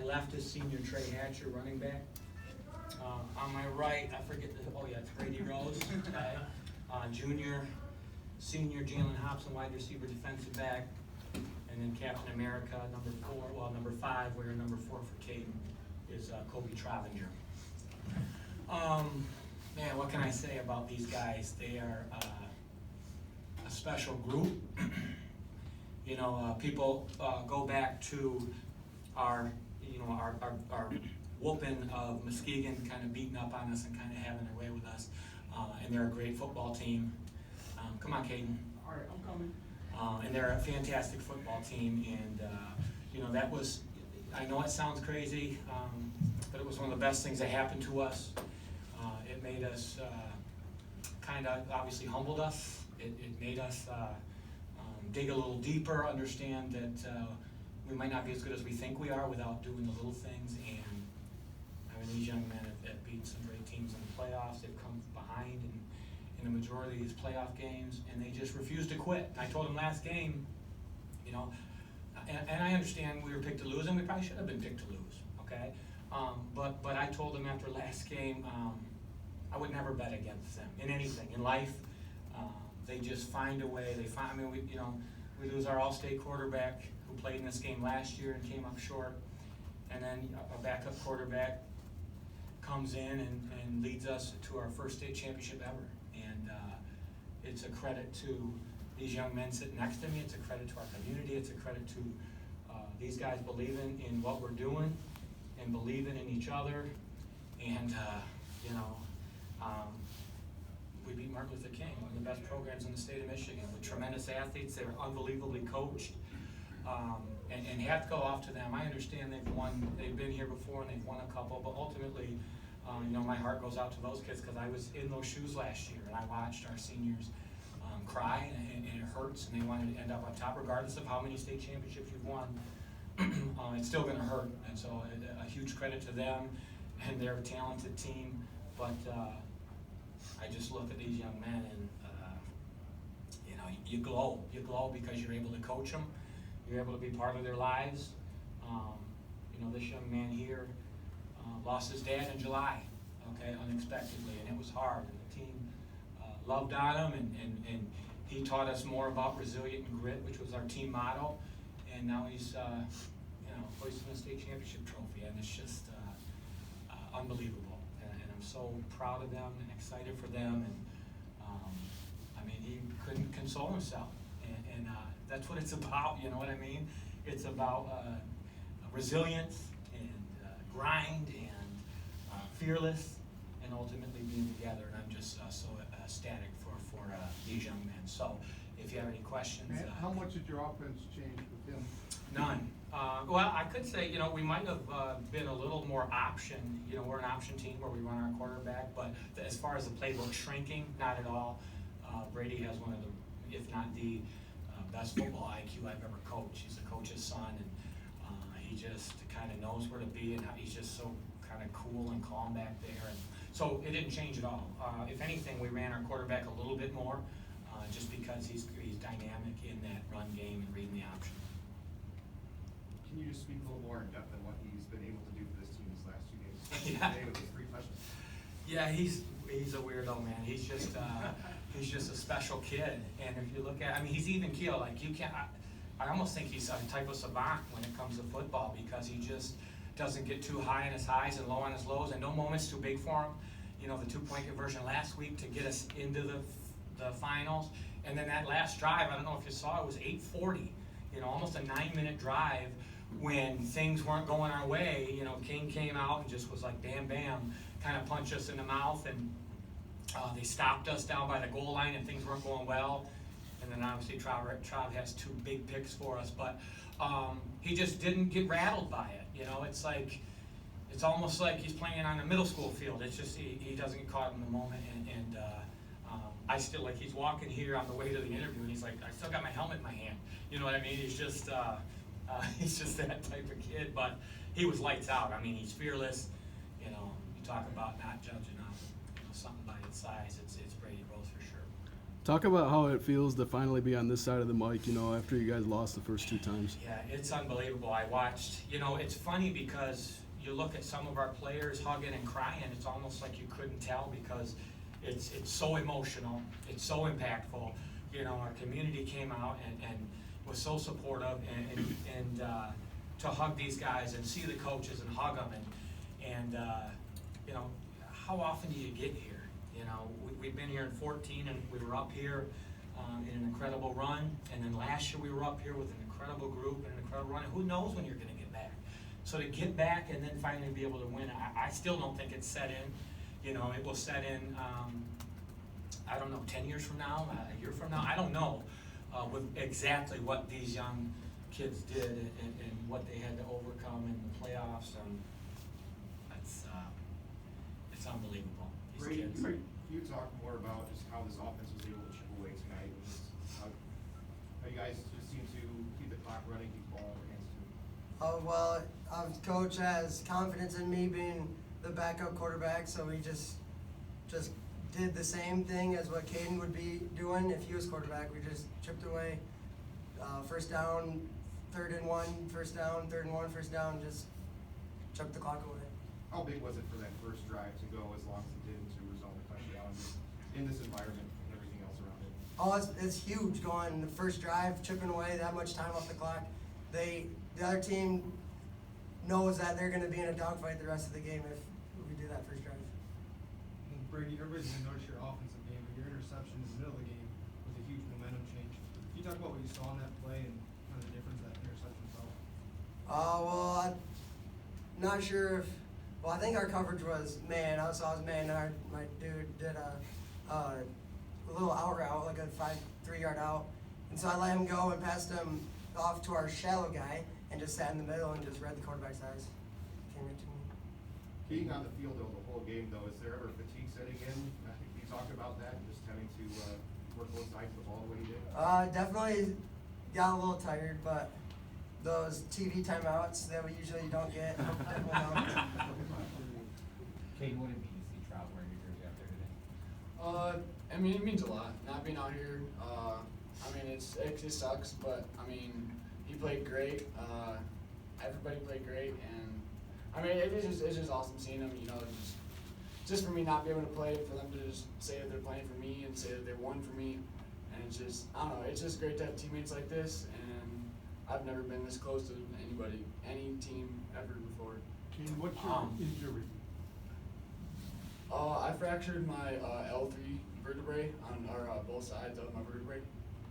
my left is senior Tre Hatcher, running back. On my right, I forget it's Brady Rose. Okay. Junior, senior Jaylen Hopson, wide receiver, defensive back. And then Captain America, number 5, wearing number 4 for Caden, is Kolbe Trovinger. Man, what can I say about these guys? They are a special group. You know, people go back to our whooping of Muskegon, kind of beating up on us and kind of having their way with us. And they're a great football team. Come on, Caden. All right, I'm coming. And they're a fantastic football team, and you know, that was, I know it sounds crazy, but it was one of the best things that happened to us. It made us kind of, obviously humbled us. It made us dig a little deeper, understand that we might not be as good as we think we are without doing the little things. And I mean, these young men have beaten some great teams in the playoffs. They've come behind in the majority of these playoff games, and they just refuse to quit. I told them last game, you know, and I understand we were picked to lose, and we probably should have been picked to lose, okay? But I told them after last game, I would never bet against them in anything in life. They just find a way. I mean, we lose our all-state quarterback who played in this game last year and came up short, and then a backup quarterback comes in and leads us to our first state championship ever. And it's a credit to these young men sitting next to me. It's a credit to our community. It's a credit to these guys believing in what we're doing and believing in each other. And you know, we beat Martin Luther King, one of the best programs in the state of Michigan, with tremendous athletes. They were unbelievably coached, and have to go off to them. I understand they've been here before and they've won a couple, but ultimately, you know, my heart goes out to those kids because I was in those shoes last year, and I watched our seniors cry, and it hurts, and they wanted to end up on top, regardless of how many state championships you've won. It's still going to hurt, and so a huge credit to them and their talented team. But I just look at these young men, and you know, you glow because you're able to coach them, you're able to be part of their lives. You know, this young man here lost his dad in July, okay, unexpectedly, and it was hard. And the team loved on him, and he taught us more about resilient and grit, which was our team motto. And now he's, you know, hoisting a state championship trophy, and it's just unbelievable. And I'm so proud of them and excited for them. And I mean, he couldn't console himself, and that's what it's about. You know what I mean? It's about resilience and grind and fearless, and ultimately being together. And I'm just so ecstatic for these young men. So if you have any questions. How much did your offense change with him? None. Well, I could say, you know, we might have been a little more option. You know, we're an option team where we run our quarterback, but as far as the playbook shrinking, not at all. Brady has one of the, if not the best football IQ I've ever coached. He's a coach's son, and he just kind of knows where to be, and he's just so kind of cool and calm back there. And so it didn't change at all. If anything, we ran our quarterback a little bit more, just because he's dynamic in that run game and reading the option. Can you just speak a little more in depth on what he's been able to do for this team these last 2 games? Yeah. Today with his 3 touchdowns. Yeah, he's a weirdo, man. He's just a special kid. And if you look at, I mean, he's even keel. Like, you can't. I almost think he's a type of savant when it comes to football, because he just doesn't get too high on his highs and low on his lows, and no moment's too big for him. You know, the 2-point conversion last week to get us into the finals, and then that last drive, I don't know if you saw, it was 8:40. You know, almost a 9-minute drive when things weren't going our way. You know, King came out and just was like bam, bam, kind of punched us in the mouth, and they stopped us down by the goal line, and things weren't going well. And then obviously Trav has 2 big picks for us, but he just didn't get rattled by it. You know, it's almost like he's playing on a middle school field. It's just he doesn't get caught in the moment, and I still, like, he's walking here on the way to the interview, and he's like, I still got my helmet in my hand. You know what I mean? He's just that type of kid, but he was lights out. I mean, he's fearless. You know, you talk about not judging something by its size. It's Brady Rose for sure. Talk about how it feels to finally be on this side of the mic, you know, after you guys lost the first 2 times. Yeah, it's unbelievable. I watched, you know, it's funny because you look at some of our players hugging and crying, it's almost like you couldn't tell because it's so emotional, it's so impactful. You know, our community came out and was so supportive and to hug these guys and see the coaches and hug them and you know, how often do you get here? You know, we've been here in 14 and we were up here in an incredible run, and then last year we were up here with an incredible group and an incredible run, and who knows when you're gonna get back. So to get back and then finally be able to win, I still don't think it's set in. You know, it will set in, I don't know, 10 years from now, a year from now, I don't know with exactly what these young kids did and what they had to overcome in the playoffs. It's unbelievable, these Brady, kids. can you talk more about just how this offense was able to chip away tonight? And just how you guys just seem to keep the clock running, keep the ball in their hands too? Oh, well, coach has confidence in me being the backup quarterback, so we just did the same thing as what Caden would be doing if he was quarterback. We just chipped away, first down, 3rd and 1, first down, 3rd and 1, first down, just chipped the clock away. How big was it for that first drive to go as long as it did to result in a touchdown in this environment and everything else around it? Oh, it's huge going the first drive, chipping away that much time off the clock. The other team knows that they're going to be in a dogfight the rest of the game if we do that first drive. And Brady, everybody's gonna notice your offensive game, but your interception in the middle of the game was a huge momentum change. Can you talk about what you saw in that play and kind of the difference that interception felt? Well, I'm not sure if. Well, I think our coverage was man. I was man. My dude did a little out route, like a 3-yard out, and so I let him go and passed him off to our shallow guy and just sat in the middle and just read the quarterback's eyes. Came right to me. Being on the field though the whole game though, is there ever fatigue setting in? I think you talked about that, just having to work both sides of the ball the way you did. Definitely got a little tired, but those TV timeouts that we usually don't get definitely helped. Caden, what did it mean to see Trout wearing your jersey out there today? I mean, it means a lot, not being out here. I mean, it just sucks, but I mean, he played great. Everybody played great, and I mean, it's just awesome seeing him. You know, just for me not being able to play, for them to just say that they're playing for me and say that they won for me, and it's just, I don't know, it's just great to have teammates like this, and I've never been this close to anybody, any team ever before. Kane, what's your injury? I fractured my L3 vertebrae on both sides of my vertebrae,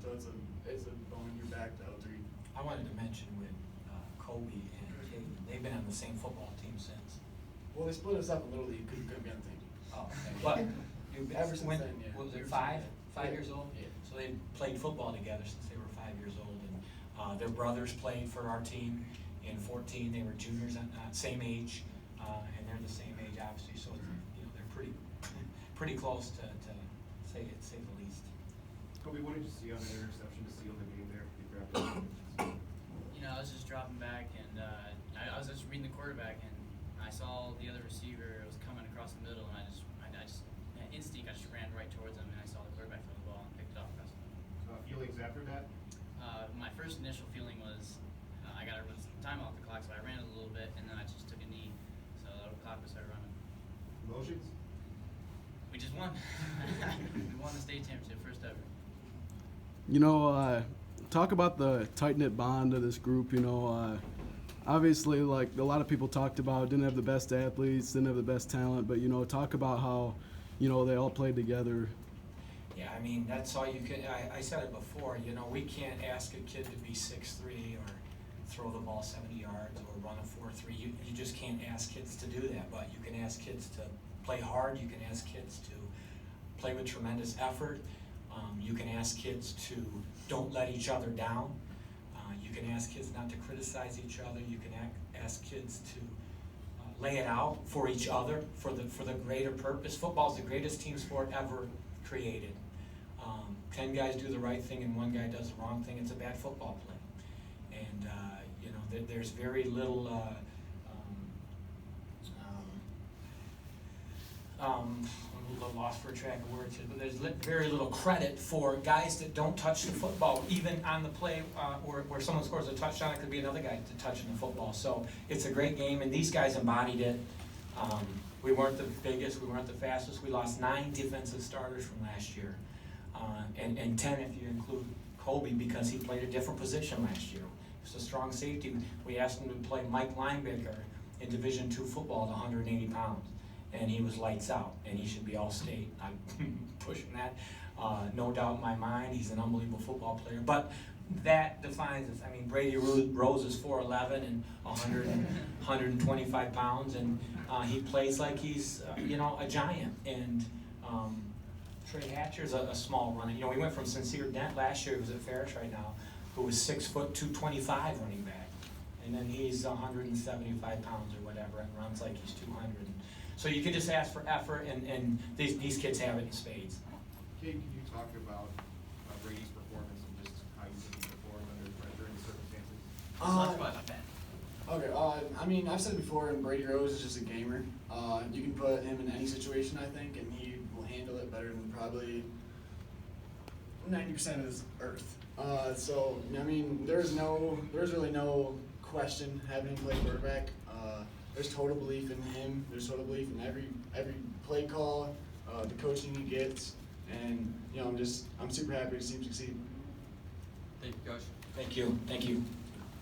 so it's a bone in your back, the L3. I wanted to mention with Kolbe and Caden, they've been on the same football team since. Well, they split us up a little league, couldn't be on the same team. Oh, okay. But you've been, Ever since then, yeah. what was it, Ever five since then. years old? Yeah. So they played football together since they were 5 years old, and their brothers played for our team in 14. They were juniors, same age, and they're the same age, obviously. So you know they're pretty close to say the least. Kobe, what did you see on the interception to seal the game there? You grabbed it. You know, I was just dropping back, and I was just reading the quarterback, and I saw the other receiver was coming across the middle, and I just instinct, I just ran right towards him, and I saw the quarterback throw the ball and picked it off. Feelings after that? My first initial feeling was I got to run some time off the clock, so I ran it a little bit, and then I just took a knee, so the clock would start running. Emotions? We just won. We won the state championship, first ever. You know, talk about the tight-knit bond of this group, you know. Obviously, like a lot of people talked about, didn't have the best athletes, didn't have the best talent, but, you know, talk about how, you know, they all played together. Yeah, I mean, that's all you can, I said it before, you know, we can't ask a kid to be 6'3" or throw the ball 70 yards or run a 4.3. You just can't ask kids to do that, but you can ask kids to play hard, you can ask kids to play with tremendous effort, you can ask kids to don't let each other down, you can ask kids not to criticize each other, you can ask kids to lay it out for each other for the greater purpose. Football is the greatest team sport ever created. 10 guys do the right thing and one guy does the wrong thing, it's a bad football play. And you know, there's very little lost for track of words here, but there's very little credit for guys that don't touch the football, even on the play where someone scores a touchdown, it could be another guy touching the football. So it's a great game, and these guys embodied it. We weren't the biggest, we weren't the fastest. We lost 9 defensive starters from last year, and 10 if you include Kolbe, because he played a different position last year. He was a strong safety. We asked him to play Mike linebacker in Division II football at 180 pounds. And he was lights out, and he should be all-state. I'm pushing that, no doubt in my mind. He's an unbelievable football player. But that defines us. I mean, Brady Rose is 4'11" and 125 pounds, and he plays like he's a giant. And Tre Hatcher's a small runner. We went from Sincere Dent last year, who's at Ferris right now, who was 6 foot 225 running back, and then he's 175 pounds or whatever, and runs like he's 200. So you can just ask for effort, and these kids have it in spades. Caden, can you talk about Brady's performance and just how you think he performed under pressure in circumstances? Okay, I mean, I've said it before, and Brady Rose is just a gamer. You can put him in any situation, I think, and he will handle it better than probably 90% of this earth. So, I mean, there's really no question having him play quarterback. There's total belief in him. There's total belief in every play call, the coaching he gets, and I'm super happy to see him succeed. Thank you, Coach. Thank you.